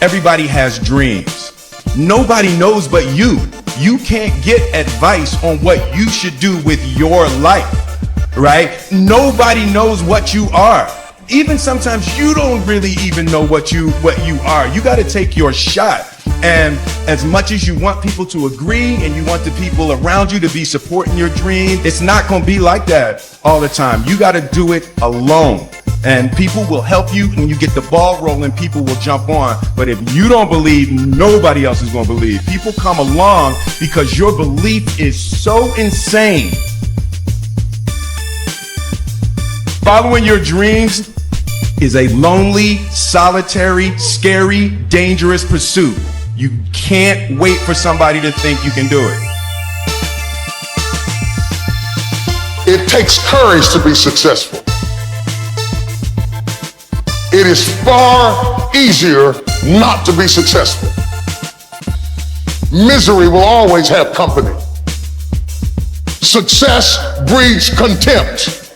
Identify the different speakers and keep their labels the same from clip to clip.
Speaker 1: Everybody has dreams. Nobody knows but you. You can't get advice on what you should do with your life, right? Nobody knows what you are. Even sometimes you don't really even know what you are. You got to take your shot. And as much as you want people to agree and you want the people around you to be supporting your dream, it's not going to be like that all the time. You got to do it alone. And people will help you. When you get the ball rolling, people will jump on. But if you don't believe, nobody else is going to believe. People come along because your belief is so insane. Following your dreams is a lonely, solitary, scary, dangerous pursuit. You can't wait for somebody to think you can do it.
Speaker 2: It takes courage to be successful. It is far easier not to be successful. Misery will always have company. Success breeds contempt.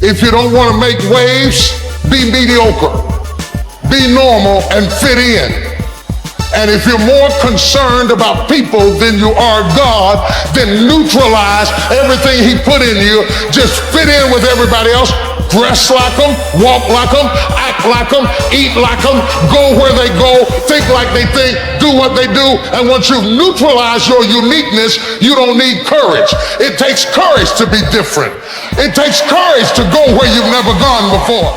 Speaker 2: If you don't want to make waves, be mediocre. Be normal and fit in. And if you're more concerned about people than you are God, then neutralize everything He put in you. Just fit in with everybody else. Dress like them, walk like them, act like them, eat like them, go where they go, think like they think, do what they do. And once you've neutralized your uniqueness, you don't need courage. It takes courage to be different. It takes courage to go where you've never gone before.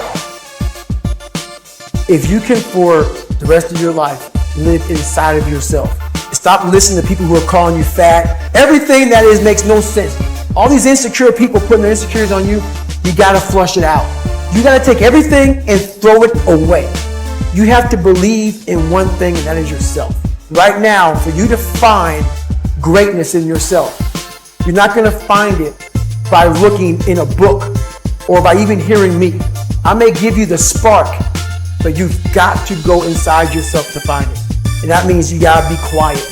Speaker 3: If you can, for the rest of your life, live inside of yourself. Stop listening to people who are calling you fat. Everything that is makes no sense. All these insecure people putting their insecurities on you, you gotta flush it out. You gotta take everything and throw it away. You have to believe in one thing, and that is yourself. Right now, for you to find greatness in yourself, you're not gonna find it by looking in a book or by even hearing me. I may give you the spark, but you've got to go inside yourself to find it. And that means you gotta be quiet.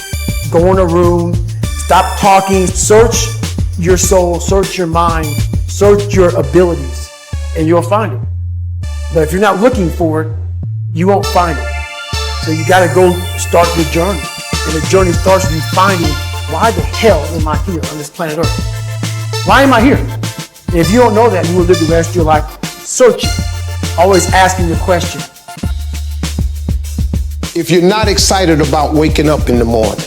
Speaker 3: Go in a room, stop talking, search your soul, search your mind, search your abilities, and you'll find it. But if you're not looking for it, you won't find it. So you gotta go start the journey. And the journey starts with you finding, why the hell am I here on this planet Earth? Why am I here? And if you don't know that, you will live the rest of your life searching, always asking the question.
Speaker 4: If you're not excited about waking up in the morning,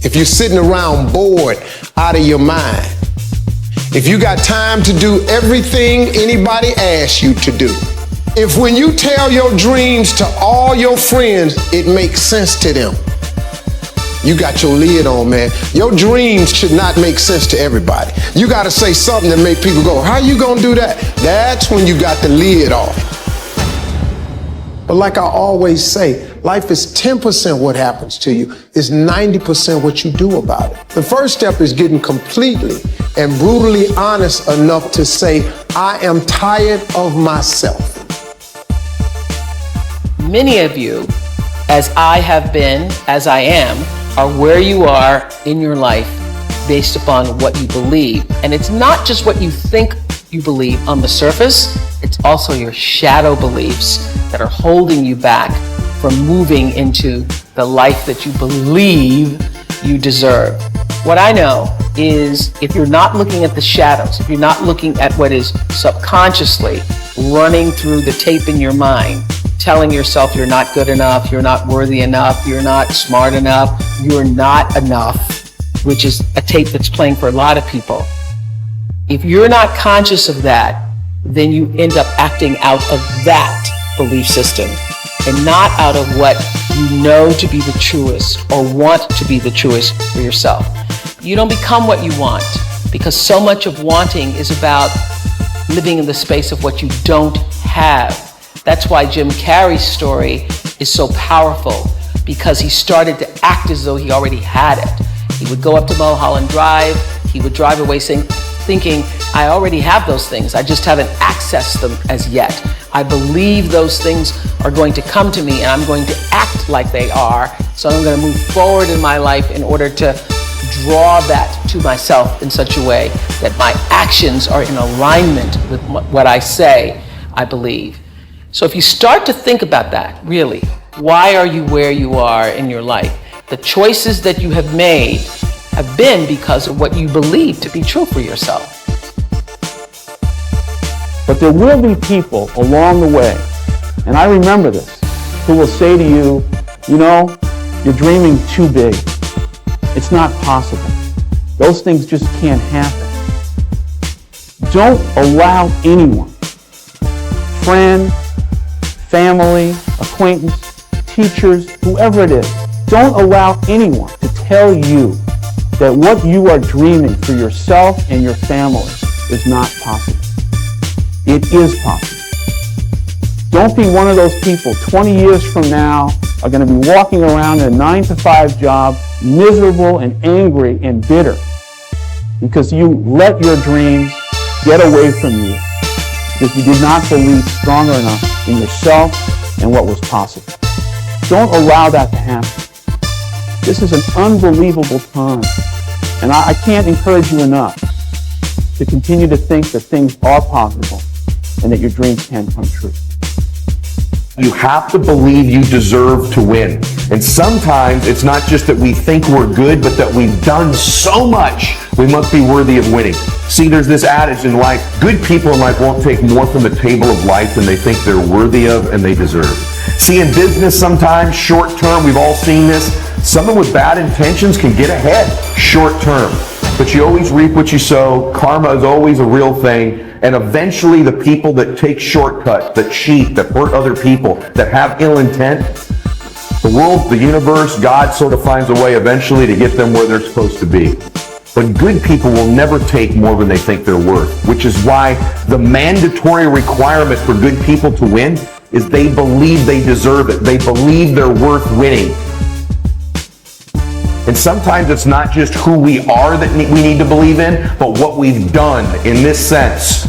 Speaker 4: if you're sitting around bored out of your mind, if you got time to do everything anybody asks you to do, if when you tell your dreams to all your friends, it makes sense to them, you got your lid on, man. Your dreams should not make sense to everybody. You got to say something that make people go, how you gonna do that? That's when you got the lid off. But like I always say, life is 10% what happens to you. It's 90% what you do about it. The first step is getting completely and brutally honest enough to say, I am tired of myself.
Speaker 5: Many of you, as I have been, as I am, are where you are in your life based upon what you believe. And it's not just what you think you believe on the surface, it's also your shadow beliefs that are holding you back from moving into the life that you believe you deserve. What I know is if you're not looking at the shadows, if you're not looking at what is subconsciously running through the tape in your mind, telling yourself you're not good enough, you're not worthy enough, you're not smart enough, you're not enough, which is a tape that's playing for a lot of people. If you're not conscious of that, then you end up acting out of that belief system and not out of what you know to be the truest or want to be the truest for yourself. You don't become what you want because so much of wanting is about living in the space of what you don't have. That's why Jim Carrey's story is so powerful, because he started to act as though he already had it. He would go up to Mulholland Drive, he would drive away thinking, I already have those things, I just haven't accessed them as yet. I believe those things are going to come to me and I'm going to act like they are, so I'm going to move forward in my life in order to draw that to myself in such a way that my actions are in alignment with what I say I believe. So if you start to think about that, really, Why are you where you are in your life? The choices that you have made have been because of what you believe to be true for yourself.
Speaker 6: But there will be people along the way, and I remember this, who will say to you, you're dreaming too big. It's not possible. Those things just can't happen. Don't allow anyone, friend, family, acquaintance, teachers, whoever it is, don't allow anyone to tell you that what you are dreaming for yourself and your family is not possible. It is possible. Don't be one of those people 20 years from now are going to be walking around in a 9-to-5 job, miserable and angry and bitter because you let your dreams get away from you because you did not believe stronger enough in yourself and what was possible. Don't allow that to happen. This is an unbelievable time, and I can't encourage you enough to continue to think that things are possible and that your dreams can come true.
Speaker 7: You have to believe you deserve to win. And sometimes it's not just that we think we're good, but that we've done so much, we must be worthy of winning. See, there's this adage in life, good people in life won't take more from the table of life than they think they're worthy of and they deserve. See, in business sometimes, short term, we've all seen this, someone with bad intentions can get ahead short term. But you always reap what you sow. Karma is always a real thing. And eventually the people that take shortcuts, that cheat, that hurt other people, that have ill intent, the world, the universe, God sort of finds a way eventually to get them where they're supposed to be. But good people will never take more than they think they're worth, which is why the mandatory requirement for good people to win is they believe they deserve it. They believe they're worth winning. And sometimes it's not just who we are that we need to believe in, but what we've done in this sense.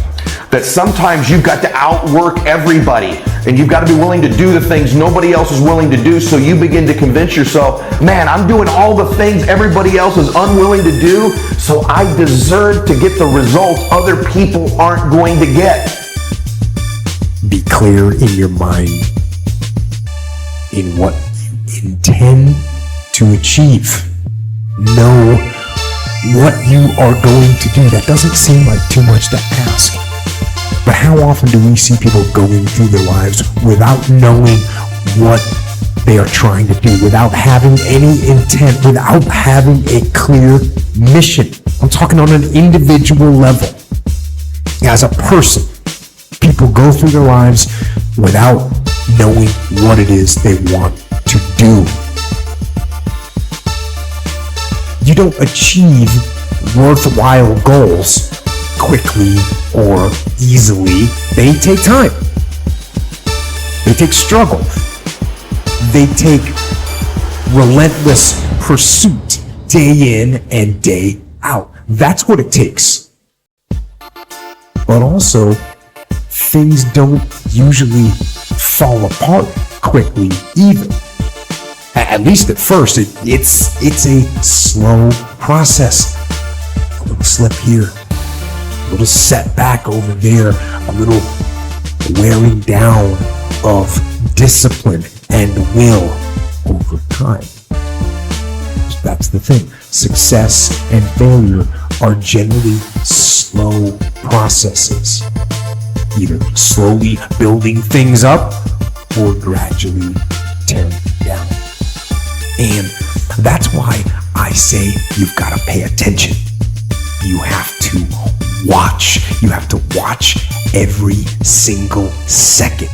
Speaker 7: That sometimes you've got to outwork everybody, and you've got to be willing to do the things nobody else is willing to do, so you begin to convince yourself, man, I'm doing all the things everybody else is unwilling to do, so I deserve to get the results other people aren't going to get.
Speaker 8: Be clear in your mind in what you intend to achieve. Know what you are going to do. That doesn't seem like too much to ask. But how often do we see people going through their lives without knowing what they are trying to do, without having any intent, without having a clear mission? I'm talking on an individual level. As a person, people go through their lives without knowing what it is they want to do. You don't achieve worthwhile goals quickly or easily. They take time. They take struggle. They take relentless pursuit day in and day out. That's what it takes. But also, things don't usually fall apart quickly either. At least at first, it's a slow process. A little slip here, a little setback over there, a little wearing down of discipline and will over time. That's the thing. Success and failure are generally slow processes, either slowly building things up or gradually tearing down. And that's why I say you've got to pay attention. You have to watch. You have to watch every single second.